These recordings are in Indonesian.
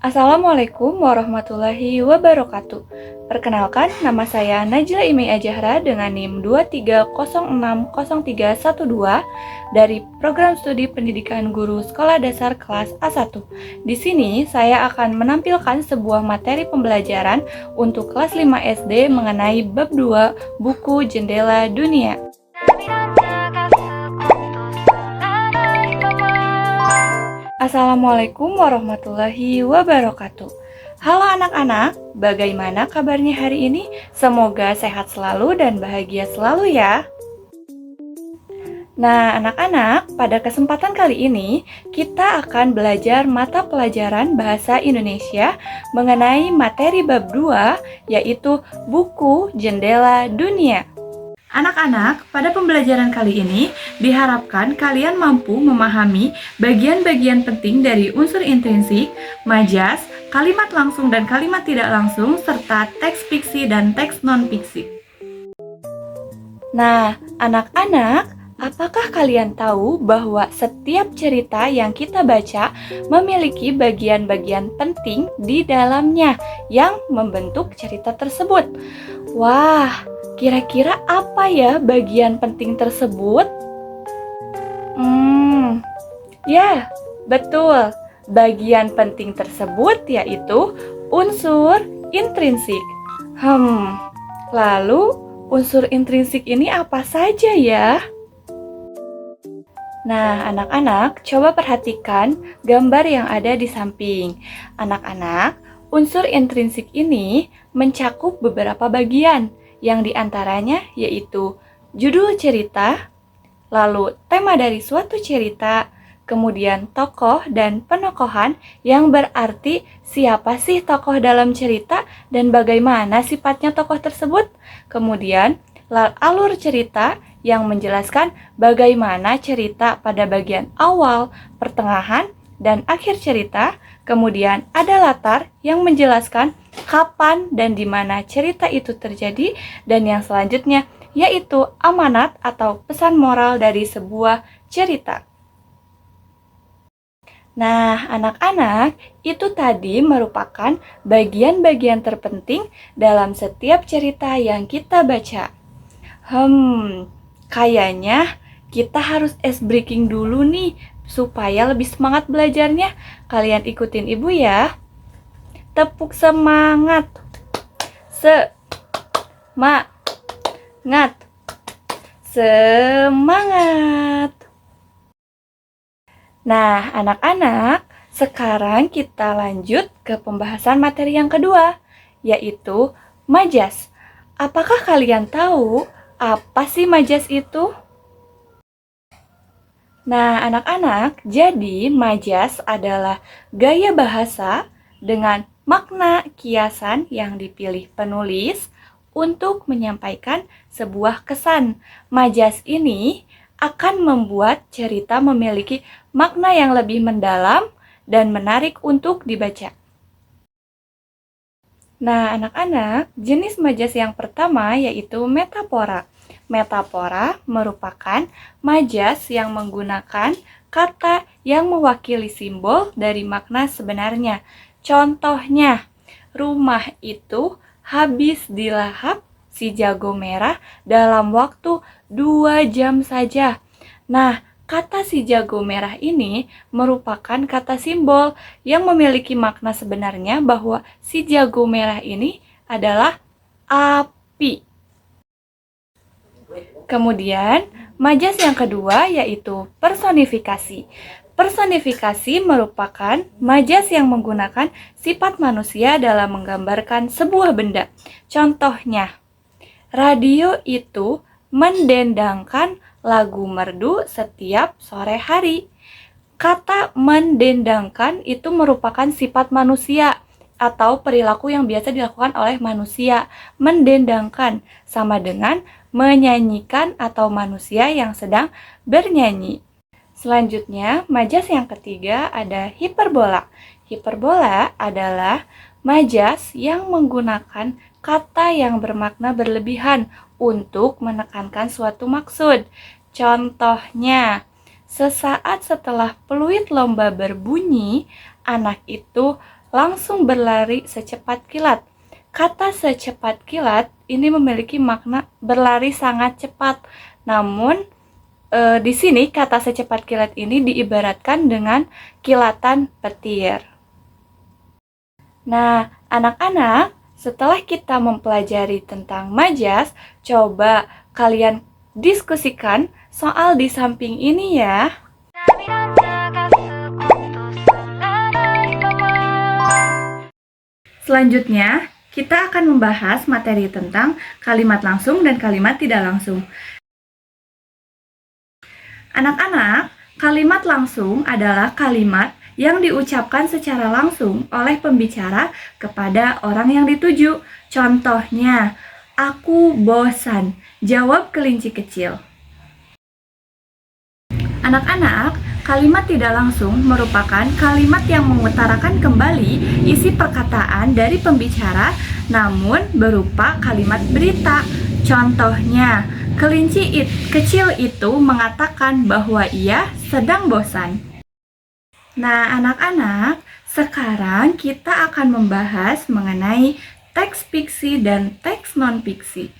Assalamualaikum warahmatullahi wabarakatuh. Perkenalkan, nama saya Najla Imei Ajahra dengan NIM 230600312 dari Program Studi Pendidikan Guru Sekolah Dasar kelas A1. Di sini saya akan menampilkan sebuah materi pembelajaran untuk kelas 5 SD mengenai bab 2 buku Jendela Dunia. Assalamualaikum warahmatullahi wabarakatuh. Halo anak-anak, bagaimana kabarnya hari ini? Semoga sehat selalu dan bahagia selalu ya. Nah, anak-anak, pada kesempatan kali ini kita akan belajar mata pelajaran Bahasa Indonesia mengenai materi bab 2, yaitu buku Jendela Dunia. Anak-anak, pada pembelajaran kali ini diharapkan kalian mampu memahami bagian-bagian penting dari unsur intrinsik, majas, kalimat langsung dan kalimat tidak langsung, serta teks fiksi dan teks non-fiksi. Nah, anak-anak, apakah kalian tahu bahwa setiap cerita yang kita baca memiliki bagian-bagian penting di dalamnya yang membentuk cerita tersebut? Wah, kira-kira apa ya bagian penting tersebut? Ya, betul. Bagian penting tersebut yaitu unsur intrinsik. Lalu unsur intrinsik ini apa saja ya? Nah, anak-anak, coba perhatikan gambar yang ada di samping. Anak-anak, unsur intrinsik ini mencakup beberapa bagian, yang diantaranya yaitu judul cerita, lalu tema dari suatu cerita, kemudian tokoh dan penokohan yang berarti siapa sih tokoh dalam cerita dan bagaimana sifatnya tokoh tersebut, kemudian alur cerita yang menjelaskan bagaimana cerita pada bagian awal, pertengahan, dan akhir cerita. Kemudian ada latar yang menjelaskan kapan dan di mana cerita itu terjadi, dan yang selanjutnya yaitu amanat atau pesan moral dari sebuah cerita. Nah, anak-anak, itu tadi merupakan bagian-bagian terpenting dalam setiap cerita yang kita baca. Kayaknya kita harus ice breaking dulu nih supaya lebih semangat belajarnya. Kalian ikutin ibu ya. Tepuk semangat. Semangat. Semangat. Nah, anak-anak, sekarang kita lanjut ke pembahasan materi yang kedua, yaitu majas. Apakah kalian tahu apa sih majas itu? Nah, anak-anak, jadi majas adalah gaya bahasa dengan makna kiasan yang dipilih penulis untuk menyampaikan sebuah kesan. Majas ini akan membuat cerita memiliki makna yang lebih mendalam dan menarik untuk dibaca. Nah, anak-anak, jenis majas yang pertama yaitu metafora. Metafora merupakan majas yang menggunakan kata yang mewakili simbol dari makna sebenarnya. Contohnya, rumah itu habis dilahap si jago merah dalam waktu 2 jam saja. Nah, kata si jago merah ini merupakan kata simbol yang memiliki makna sebenarnya bahwa si jago merah ini adalah api. Kemudian, majas yang kedua yaitu personifikasi. Personifikasi merupakan majas yang menggunakan sifat manusia dalam menggambarkan sebuah benda. Contohnya, radio itu mendendangkan lagu merdu setiap sore hari. Kata mendendangkan itu merupakan sifat manusia atau perilaku yang biasa dilakukan oleh manusia. Mendendangkan sama dengan menyanyikan atau manusia yang sedang bernyanyi. Selanjutnya, majas yang ketiga ada hiperbola. Hiperbola adalah majas yang menggunakan kata yang bermakna berlebihan untuk menekankan suatu maksud. Contohnya, sesaat setelah peluit lomba berbunyi, anak itu langsung berlari secepat kilat. Kata secepat kilat ini memiliki makna berlari sangat cepat. Namun di sini kata secepat kilat ini diibaratkan dengan kilatan petir. Nah, anak-anak, setelah kita mempelajari tentang majas, coba kalian diskusikan soal di samping ini ya. Selanjutnya, kita akan membahas materi tentang kalimat langsung dan kalimat tidak langsung. Anak-anak, kalimat langsung adalah kalimat yang diucapkan secara langsung oleh pembicara kepada orang yang dituju. Contohnya, aku bosan, jawab kelinci kecil. Anak-anak, kalimat tidak langsung merupakan kalimat yang mengutarakan kembali isi perkataan dari pembicara, namun berupa kalimat berita. Contohnya, kelinci kecil itu mengatakan bahwa ia sedang bosan. Nah, anak-anak, sekarang kita akan membahas mengenai teks fiksi dan teks non-fiksi.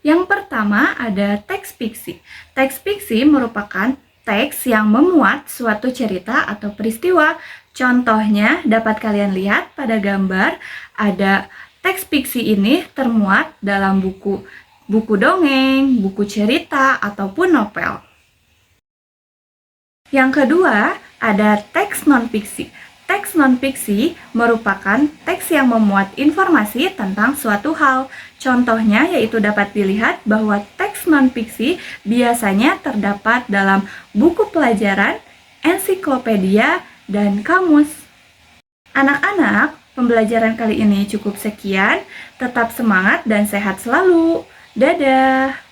Yang pertama ada teks fiksi. Teks fiksi merupakan teks yang memuat suatu cerita atau peristiwa. Contohnya dapat kalian lihat pada gambar, ada teks fiksi ini termuat dalam buku dongeng, buku cerita, ataupun novel. Yang kedua, ada teks non-fiksi. Teks non-fiksi merupakan teks yang memuat informasi tentang suatu hal. Contohnya yaitu dapat dilihat bahwa teks non-fiksi biasanya terdapat dalam buku pelajaran, ensiklopedia, dan kamus. Anak-anak, pembelajaran kali ini cukup sekian. Tetap semangat dan sehat selalu. Dadah!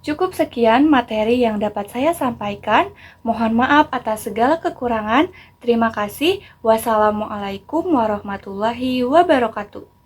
Cukup sekian materi yang dapat saya sampaikan. Mohon maaf atas segala kekurangan. Terima kasih. Wassalamualaikum warahmatullahi wabarakatuh.